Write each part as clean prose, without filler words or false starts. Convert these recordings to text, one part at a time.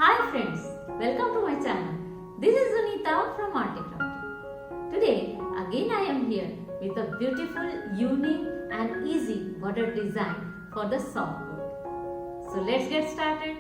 Hi friends, welcome to my channel. This is Sunita from ARTY KRAFTY. Today again I am here with a beautiful, unique and easy border design for the softwood. So let's get started.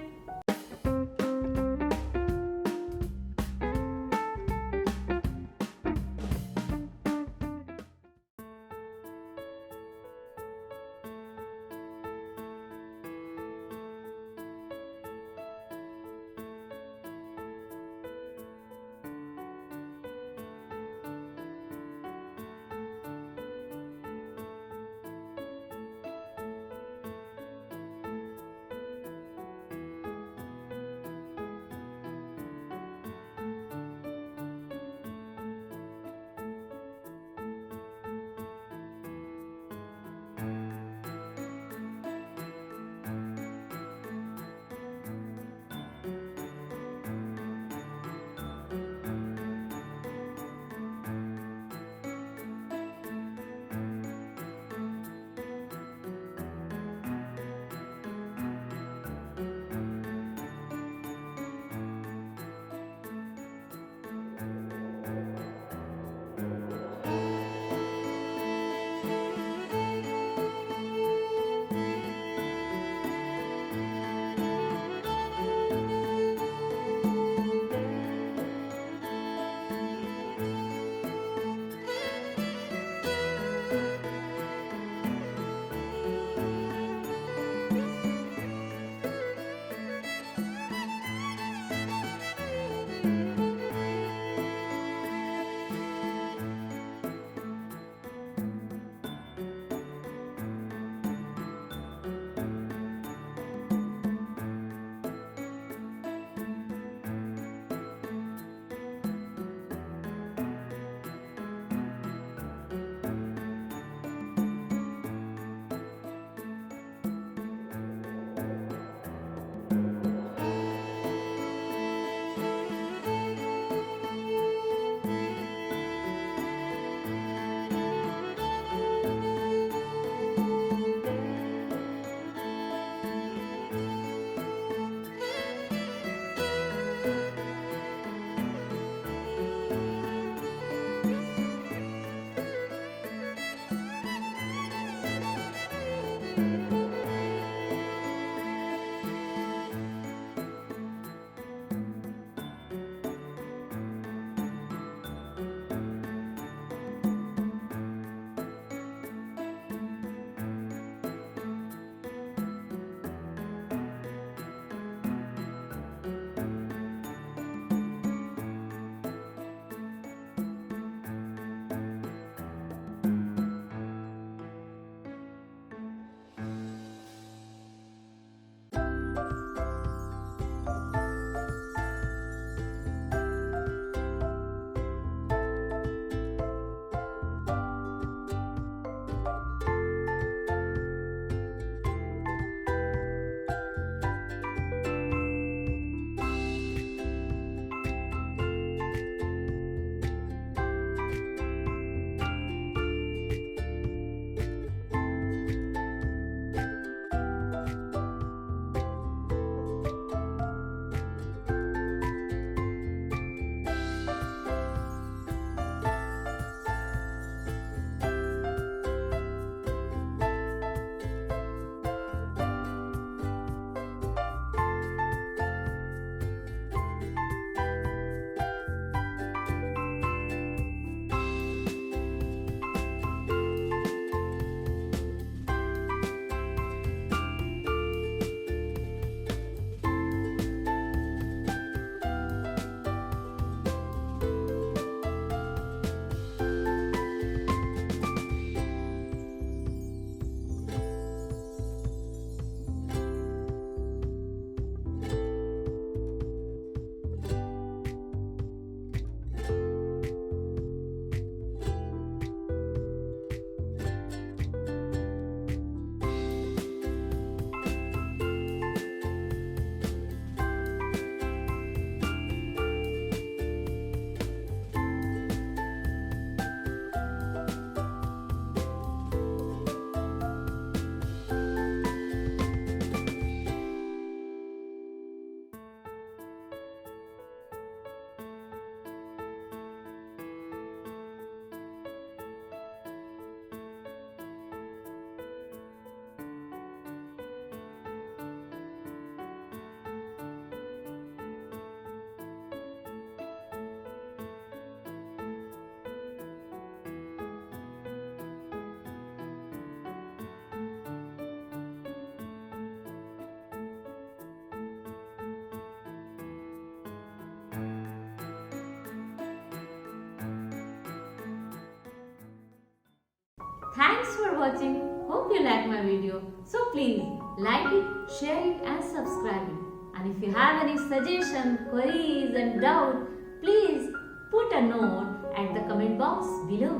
Thanks for watching. Hope you like my video. So please like it, share it and subscribe it. And if you have any suggestion, queries and doubt, please put a note at the comment box below.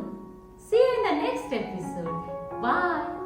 See you in the next episode. Bye.